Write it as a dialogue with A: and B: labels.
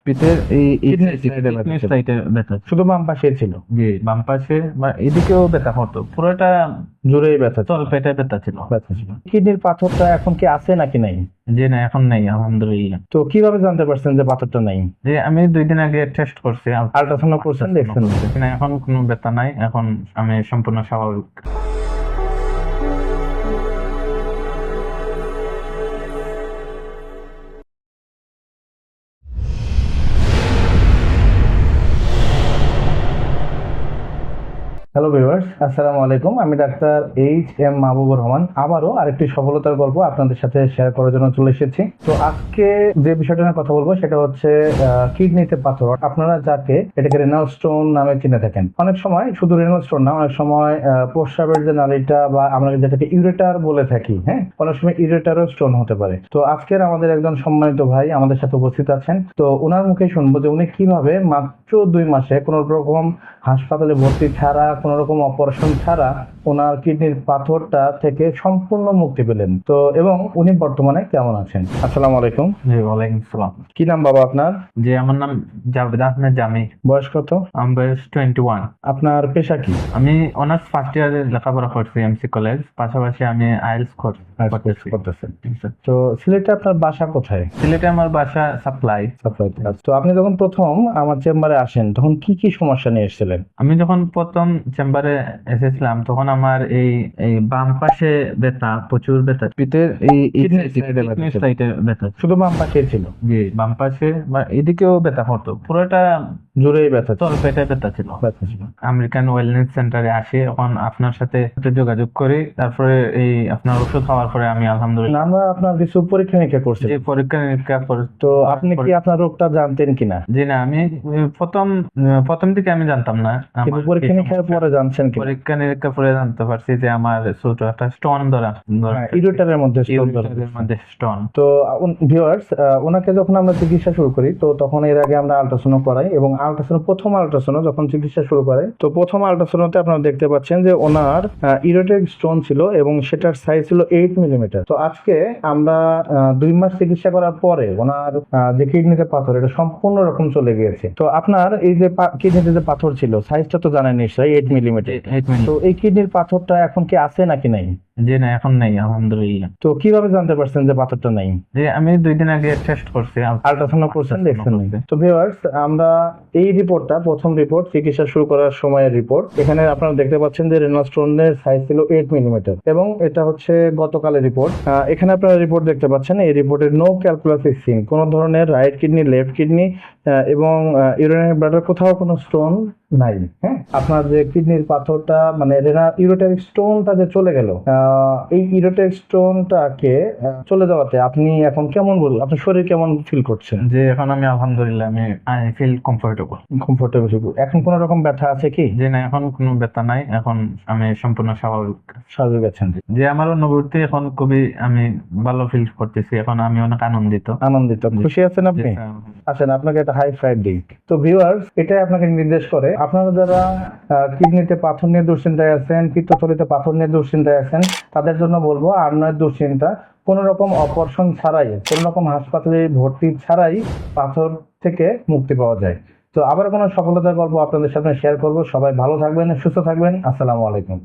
A: পিঠের এই
B: কিডনির সাইডে ব্যথা
A: শুধু বাম পাশে ছিল,
B: জি বাম পাশে বা এদিকেও ব্যথা হতো, পুরোটা
A: জোরেই ব্যথা ছিল।
B: তল পেটে ব্যথা ছিল।
A: কিডনির পাথরটা এখন কি আছে নাকি নাই?
B: জি না, এখন নেই আলহামদুলিল্লাহ।
A: তো কিভাবে জানতে পারছেন যে পাথরটা নাই?
B: যে আমি 2 দিন আগে টেস্ট করছি,
A: আল্ট্রাসাউন্ড করছেন, দেখছেন?
B: না, এখন কোনো ব্যথা নাই, এখন আমি সম্পূর্ণ স্বাভাবিক।
A: হ্যালো ভিউয়ার্স, আসসালামু আলাইকুম। আমি ডাক্তার H.M. মাহবুবুর রহমান আবারও আরেকটি সফলতার গল্প আপনাদের সাথে শেয়ার করার জন্য চলে এসেছি। তো আজকে যে বিষয়টা নিয়ে কথা বলবো সেটা হচ্ছে কিডনিতে পাথর, আপনারা যাকে এটাকে রেনাল স্টোন নামে চিনে থাকেন। অনেক সময় শুধু রেনাল স্টোন না, অনেক সময় প্রস্রাবের যে নালীটা বা আমরা যেটাকে ইউরেটার বলে থাকি, হ্যাঁ, অনেক সময় ইউরেটারও স্টোন হতে পারে। তো আজকের আমাদের একজন সম্মানিত ভাই আমাদের সাথে উপস্থিত আছেন। তো ওনার মুখে শুনবো যে উনি কিভাবে মাত্র 2 মাসে কোনো রকম হাসপাতালে ভর্তি ছাড়া, কোনো রকম অপারেশন ছাড়া ওনার কিডনির পাথরটা থেকে সম্পূর্ণ মুক্তি পেলেন। তো এবং উনি বর্তমানে কেমন আছেন? আসসালামু আলাইকুম।
B: জি ওয়ালাইকুম সালাম।
A: কি নাম বাবা আপনার?
B: জি আমার নাম জাভেদ আহমেদ জামি।
A: বয়স কত?
B: আমার বয়স 21।
A: আপনার পেশা কি?
B: আমি অনার্স ফার্স্ট ইয়ারে লেখাপড়া করছি এমসি কলেজ, পাশাপাশি আমি আইএলটিএস
A: করতেছেন। তো সিলেটে আপনার বাসা কোথায়?
B: সিলেটে আমার বাসা সাপ্লাই।
A: তো আপনি যখন প্রথম আমার চেম্বারে আসেন তখন কি কি সমস্যা নিয়ে এসেছিলেন?
B: আমি যখন প্রথম চেম্বারে এসেছিলাম তখন আমার এই এই বাম পাশে ব্যথা, প্রচুর ব্যথা,
A: পিঠের
B: কিডনির সাইডে ব্যথা।
A: শুধু বাম পাশে ছিল?
B: জি বাম পাশে বা এদিকেও ব্যথা হতো, পুরোটা
A: জোরেই ব্যথা ছিল।
B: তল পেটে ব্যথা ছিল। আমেরিকান ওয়েলনেস সেন্টারে আসি, এখন আপনার সাথে একটু যোগাযোগ করি, তারপরে এই আপনার ওষুধ খাওয়ার পরে আমি আলহামদুলিল্লাহ।
A: আমরা আপনার কিছু পরীক্ষা নিরীক্ষা করছি।
B: যে পরীক্ষা নিরীক্ষা করে।
A: তো আপনি কি আপনার রোগটা জানতেন কিনা?
B: জি না, আমি প্রথম দিকে আমি জানতাম না,
A: কিন্তু পরীক্ষা নিরীক্ষার পরে জানছেন কি?
B: পরীক্ষা নিরীক্ষা করে জানতে পারছি যে আমার ছোট একটা স্টোন ধরা,
A: ইউরেটারের মধ্যে
B: স্টোন।
A: তো ভিউয়ার্স, ওনাকে যখন আমরা চিকিৎসা শুরু করি তো তখন এর আগে আমরা আল্ট্রাসাউন্ড করাই, এবং প্রথম আল্ট্রাসাউন্ড যখন চিকিৎসা শুরু করে তো প্রথম আল্ট্রাসাউন্ডে আপনারা দেখতে পাচ্ছেন যে ওনার ইউরেটের স্টোন ছিল এবং সেটার সাইজ ছিল 8 মিলিমিটার। তো আজকে আমরা 2 মাস চিকিৎসা করার পরে ওনার যে কিডনিতে পাথর এটা সম্পূর্ণ রকম চলে গিয়েছে। তো আপনার এই যে কিডনিতে যে পাথর ছিল সাইজটা তো জানেন নিশ্চয়ই, 8 মিলিমিটার। তো এই কিডনির পাথরটা এখন কি আছে নাকি নাই?
B: জি না, এখন নেই আলহামদুলিল্লাহ।
A: তো কিভাবে জানতে পারছেন যে পাথরটা নাই?
B: যে আমি 2 দিন আগে টেস্ট করছি,
A: আল্ট্রাসাউন্ড করছেন, দেখছেন? তো ভিউয়ার্স, আমরা এই রিপোর্টটা প্রথম রিপোর্ট চিকিৎসা শুরু করার সময়ের রিপোর্ট। এখানে আপনারা দেখতে পাচ্ছেন যে রেনাল স্টোনের সাইজ ছিল 8 মিলিমিটার, এবং এটা হচ্ছে গতকালের রিপোর্ট। এখানে আপনারা রিপোর্ট দেখতে পাচ্ছেন, এই রিপোর্টে নো ক্যালকুলাস ইজ সিন, কোনো ধরনের রাইট কিডনি, লেফট কিডনি এবং ইউরিনারি ব্লাডার কোথাও কোনো স্টোন নাই। হ্যাঁ, আপনার যে কিডনির পাথরটা মানে ইউরেটারিক স্টোনটা যে চলে গেল, এই ইউরেটারিক স্টোনটাকে চলে যাওয়াতে আপনি এখন কেমন বলুন, আপনার শরীর কেমন ফিল করছেন?
B: যে এখন আমি আলহামদুলিল্লাহ আমি ফিল কমফোর্টেবল।
A: এখন কোনো রকম ব্যথা আছে কি?
B: যে না, এখন কোনো ব্যথা নাই, এখন আমি সম্পূর্ণ
A: স্বাভাবিক আছেন?
B: যে আমার অনুভূতি এখন খুবই আমি ভালো ফিল করতেছি, এখন আমি অনেক আনন্দিত।
A: খুশি আছেন আপনি? আছেন, আপনাকে একটা হাই ফাইভ দিই। তো ভিউয়ার্স, এটাই আপনাকে নির্দেশ করে আপনারা যারা কিডনিতে পাথর নিয়ে দুশ্চিন্তায় আছেন, পিত্তথলিতে পাথর নিয়ে দুশ্চিন্তায় আছেন, তাদের জন্য বলবো আর নয় দুশ্চিন্তা, কোনো রকম অপারেশন ছাড়াই, কোনো রকম হাসপাতালে ভর্তি ছাড়াই পাথর থেকে মুক্তি পাওয়া যায়। তো আবার কোনো সফলতার গল্প আপনাদের সাথে শেয়ার করবো। সবাই ভালো থাকবেন, সুস্থ থাকবেন। আসসালামু আলাইকুম।